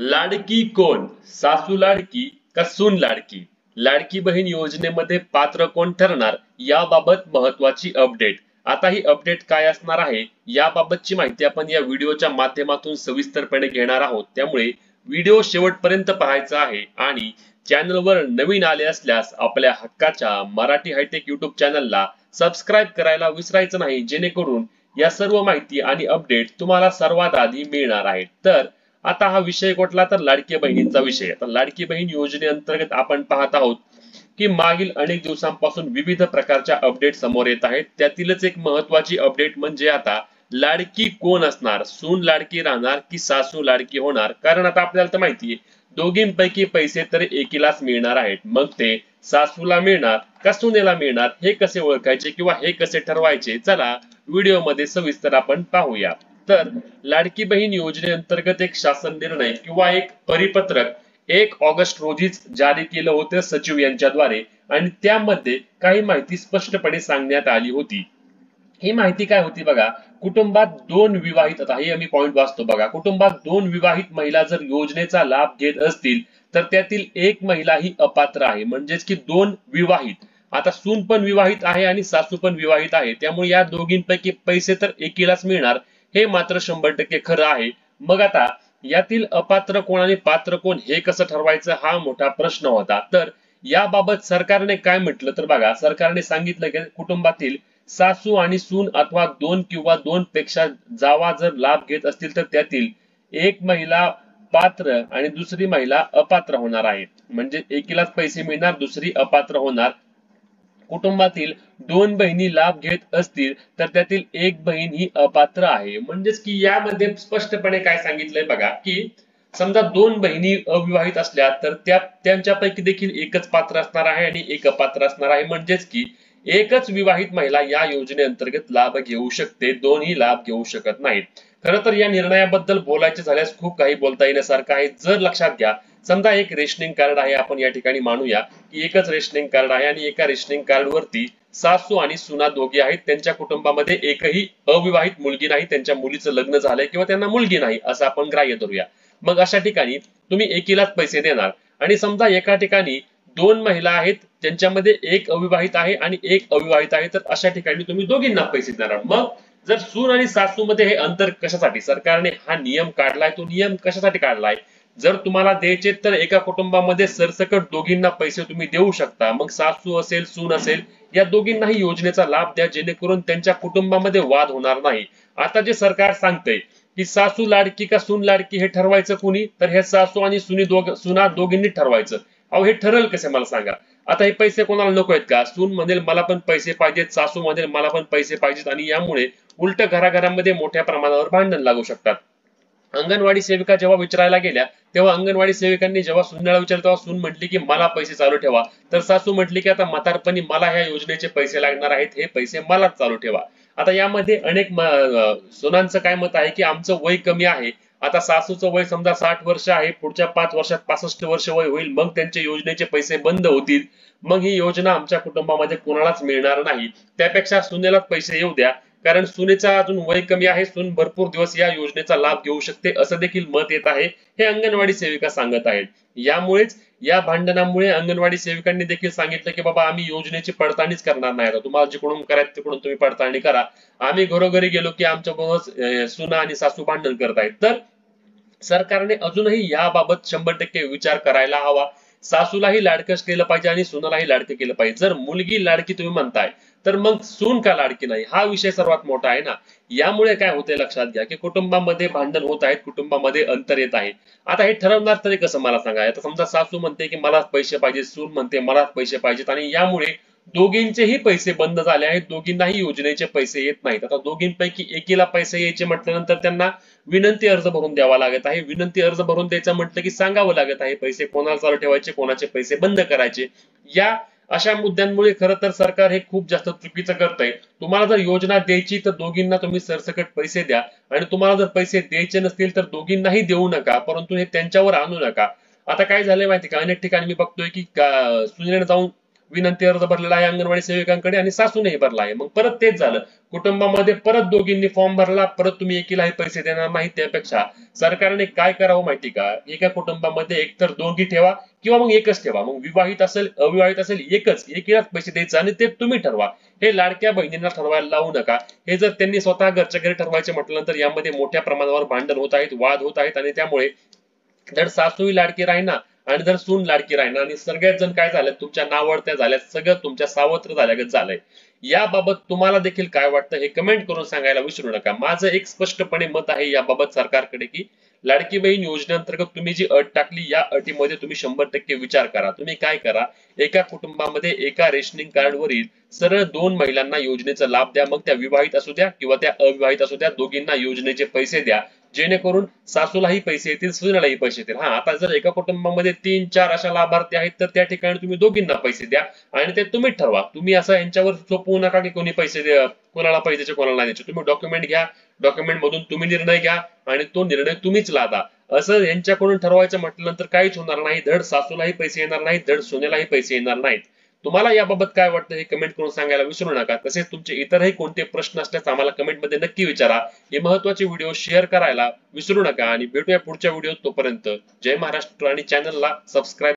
लाडकी कोण? सासू लाडकी का सून लाडकी? लाडकी बहीण योजनेमध्ये पात्र कोण ठरणार याबाबत महत्वाची अपडेट. आता ही अपडेट काय असणार आहे याबाबतची माहिती आपण या व्हिडिओच्या माध्यमातून सविस्तरपणे घेणार आहोत. त्यामुळे व्हिडिओ शेवटपर्यंत पाहायचा आहे आणि चॅनलवर नवीन आले असल्यास आपल्या हक्काच्या मराठी हायटेक युट्यूब चॅनलला सबस्क्राईब करायला विसरायचं नाही, जेणेकरून या सर्व माहिती आणि अपडेट तुम्हाला सर्वात आधी मिळणार आहेत. तर आता हा विषय कुठला, तर लाडकी बहिणींचा विषय. आता लाडकी बहीण योजनेअंतर्गत आपण पाहत आहोत की मागील अनेक दिवसांपासून विविध प्रकारच्या अपडेट समोर येत आहेत. त्यातीलच एक महत्वाची अपडेट म्हणजे आता लाडकी कोण असणार, सून लाडकी राहणार की सासू लाडकी होणार? कारण आता आपल्याला तर माहिती आहे दोघींपैकी पैसे तर एकीलाच मिळणार आहेत. मग ते सासूला मिळणार का सुनेला मिळणार हे कसे ओळखायचे किंवा हे कसे ठरवायचे, चला व्हिडिओ मध्ये सविस्तर आपण पाहूया. तर लाडकी बहीण योजनेअंतर्गत एक शासन निर्णय किंवा एक परिपत्रक 1 ऑगस्ट रोजीच जारी केलं होतं सचिव यांच्याद्वारे आणि त्यामध्ये काही माहिती स्पष्टपणे सांगण्यात आली होती. ही माहिती काय होती बघा, कुटुंबात दोन विवाहित, आता हे आम्ही पॉइंट वाचतो बघा, कुटुंबात दोन विवाहित महिला जर योजनेचा लाभ घेत असतील तर त्यातील एक महिला ही अपात्र आहे. म्हणजेच की दोन विवाहित, आता सून पण विवाहित आहे आणि सासू पण विवाहित आहे, त्यामुळे या दोघींपैकी पैसे तर एकीलाच मिळणार, हे मात्र 100% खरं आहे. मग आता यातील अपात्र कोण आणि पात्र कोण हे कसं ठरवायचं हा मोठा प्रश्न होता. तर याबाबत सरकारने काय म्हटलं, तर बघा सरकारने सांगितलं की कुटुंबातील सासू आणि सून अथवा दोन किंवा दोन पेक्षा जावा जर लाभ घेत असतील तर त्यातील एक महिला पात्र आणि दुसरी महिला अपात्र होणार आहे. म्हणजे एकीलाच पैसे मिळणार, दुसरी अपात्र होणार. कुटुंबातील दोन बहिणी लाभ घेत असतील तर त्यातील एक बहीण ही अपात्र आहे. म्हणजेच की यामध्ये स्पष्टपणे काय सांगितलंय बघा, की समजा दोन बहिणी अविवाहित असल्या तर त्यांच्यापैकी देखील एकच पात्र असणार आहे आणि एक अपात्र असणार आहे. म्हणजेच की एकच विवाहित महिला या योजनेअंतर्गत लाभ घेऊ शकते, दोन्ही लाभ घेऊ शकत नाहीत. खरं तर या निर्णयाबद्दल बोलायचे झाल्यास खूप काही बोलता येण्यासारखं आहे. जर लक्षात घ्या, समजा एक रेशनिंग कार्ड आहे, आपण या ठिकाणी मानूया की एकच रेशनिंग कार्ड आहे आणि एका रेशनिंग कार्ड वरती सासू आणि सुना दोघे आहेत. त्यांच्या कुटुंबामध्ये एकही अविवाहित मुलगी नाही, त्यांच्या मुलीचं लग्न झालंय किंवा त्यांना मुलगी नाही असं आपण ग्राह्य धरूया. मग अशा ठिकाणी तुम्ही एकीलाच पैसे देणार आणि समजा एका ठिकाणी दोन महिला आहेत, त्यांच्यामध्ये एक अविवाहित आहे आणि एक अविवाहित आहे, तर अशा ठिकाणी तुम्ही दोघींना पैसे देणार. मग जर सून आणि सासू मध्ये हे अंतर कशासाठी सरकारने हा नियम काढलाय, तो नियम कशासाठी काढलाय? जर तुम्हाला द्यायचे तर एका कुटुंबामध्ये सरसकट दोघींना पैसे तुम्ही देऊ शकता. मग सासू असेल सून असेल या दोघींनाही योजनेचा लाभ द्या, जेणेकरून त्यांच्या कुटुंबामध्ये वाद होणार नाही. आता जे सरकार सांगतंय की सासू लाडकी का सून लाडकी हे ठरवायचं कुणी, तर हे सासू आणि सुना दोघींनी ठरवायचं. अहो हे ठरल कसे मला सांगा? आता हे पैसे कोणाला नको आहेत का? सून म्हणेल मला पण पैसे पाहिजेत, सासू म्हणेल मला पण पैसे पाहिजेत आणि यामुळे उलट घराघरामध्ये मोठ्या प्रमाणावर भांडण लागू शकतात. अंगणवाडी सेविका जेव्हा विचारायला गेल्या तेव्हा अंगणवाडी सेविकांनी जेव्हा सुनेला विचारलं तेव्हा सून म्हटली की मला पैसे चालू ठेवा, तर सासू म्हटली की आता म्हातारपणी मला ह्या योजनेचे पैसे लागणार आहेत, हे पैसे मलाच चालू ठेवा. आता यामध्ये अनेक सुनांचं काय मत आहे की आमचं वय कमी आहे, आता सासूचं वय समजा 60 वर्ष आहे, पुढच्या 5 वर्षात 65 वर्ष वय होईल, मग त्यांचे योजनेचे पैसे बंद होतील, मग ही योजना आमच्या कुटुंबामध्ये कोणालाच मिळणार नाही. त्यापेक्षा सुनेलाच पैसे येऊ द्या, कारण सुनेचा अजून वय कमी आहे, सून भरपूर दिवस या योजनेचा लाभ घेऊ शकते, असं देखील मत येत आहे, हे अंगणवाडी सेविका सांगत आहेत. यामुळेच या भांडणामुळे अंगणवाडी सेविकांनी देखील सांगितलं की बाबा आम्ही योजनेची पडताळणीच करणार नाही, आता तुम्हाला जिकडून करायचं तिकडून तुम्ही पडताळणी करा. आम्ही घरोघरी गेलो की आमच्या सुना आणि सासू भांडण करत आहेत. तर सरकारने अजूनही याबाबत 100% विचार करायला हवा. सासूलाही लाडकंच केलं पाहिजे आणि सुनालाही लाडकं केलं पाहिजे. जर मुलगी लाडकी तुम्ही म्हणताय तर मग सून का लाडकी नाही, हा विषय सर्वात मोठा आहे ना. यामुळे काय होते लक्षात घ्या की कुटुंबामध्ये भांडण होत आहेत, कुटुंबामध्ये अंतर येत आहे. आता हे ठरवणार तरी कसं मला सांगा? आता समजा सासू म्हणते की मला पैसे पाहिजे, सून म्हणते मला पैसे पाहिजेत आणि यामुळे दोघींचेही पैसे बंद झाले आहेत, दोघींनाही योजनेचे पैसे येत नाहीत. आता दोघींपैकी एकीला पैसे यायचे म्हटल्यानंतर त्यांना विनंती अर्ज भरून द्यावा लागत आहे. विनंती अर्ज भरून द्यायचं म्हटलं की सांगावं लागत आहे पैसे कोणाला चालू ठेवायचे, कोणाचे पैसे बंद करायचे. या अशा मुद्द्यांमुळे खरं तर सरकार हे खूप जास्त चुकीचं करतंय. तुम्हाला जर योजना द्यायची तर दोघींना तुम्ही सरसकट पैसे द्या आणि तुम्हाला जर पैसे द्यायचे नसतील तर दोघींनाही देऊ नका, परंतु हे त्यांच्यावर आणू नका. आता काय झालंय माहिती का, अनेक ठिकाणी मी बघतोय की सुनेने जाऊन विनंती अर्ज भरलेला आहे अंगणवाडी सेविकांकडे आणि सासूनेही भरला आहे. मग परत तेच झालं, कुटुंबामध्ये परत दोघींनी फॉर्म भरला, परत तुम्ही एकीलाही पैसे देणार नाही. त्यापेक्षा सरकारने काय करावं माहिती का, एका कुटुंबामध्ये एकतर दोघी ठेवा किंवा मग एकच ठेवा. मग विवाहित असेल अविवाहित असेल एकच, एकीलाच पैसे द्यायचे आणि ते तुम्ही ठरवा. हे लाडक्या बहिणींना ठरवायला लावू नका. हे जर त्यांनी स्वतः घरच्या घरी ठरवायचे म्हटलं तर यामध्ये मोठ्या प्रमाणावर भांडण होत आहेत, वाद होत आहेत आणि त्यामुळे जर सासूही लाडकी राहीना आणि जर सून लाडकी राहीना आणि सगळ्याच जण काय झालं, तुमच्या नावडत्या झाल्यात, सगळं तुमच्या सावत्र झाल्यागत झालंय. याबाबत तुम्हाला देखील काय वाटतं हे कमेंट करून सांगायला विसरू नका. माझं एक स्पष्टपणे मत आहे याबाबत सरकारकडे की लाडकी बहीण योजनेअंतर्गत तुम्ही जी अट टाकली या अटीमध्ये तुम्ही 100% विचार करा. तुम्ही काय करा, एका कुटुंबामध्ये एका रेशनिंग कार्डवरील सरळ 2 महिलांना योजनेचा लाभ द्या. मग त्या विवाहित असू द्या किंवा त्या अविवाहित असू द्या, दोघींना योजनेचे पैसे द्या. जेणेकरून सासूलाही पैसे येतील, सुनेलाही पैसे येतील. हा, आता जर एका कुटुंबामध्ये 3-4 अशा लाभार्थी आहेत तर त्या ठिकाणी तुम्ही दोघींना पैसे द्या आणि ते तुम्ही ठरवा. तुम्ही असं यांच्यावर सोपवू नका की कोणी पैसे द्या, कोणाला पैसे द्यायचे कोणाला नाही द्यायचे. तुम्ही डॉक्युमेंट घ्या, डॉक्युमेंट मधून तुम्ही निर्णय घ्या आणि तो निर्णय तुम्हीच लादा. असं यांच्याकडून ठरवायचं म्हटल्यानंतर काहीच होणार नाही. धड सासूलाही पैसे येणार नाहीत, धड सुनेलाही पैसे येणार नाहीत. तुम्हाला याबाबत काय वाटतं हे कमेंट करून सांगायला विसरू नका. तसेच तुमचे इतरही कोणते प्रश्न असल्यास आम्हाला कमेंटमध्ये नक्की विचारा. हे महत्त्वाचे व्हिडिओ शेअर करायला विसरू नका आणि भेटूया पुढच्या व्हिडिओत. तोपर्यंत जय महाराष्ट्र आणि चॅनलला सबस्क्राईब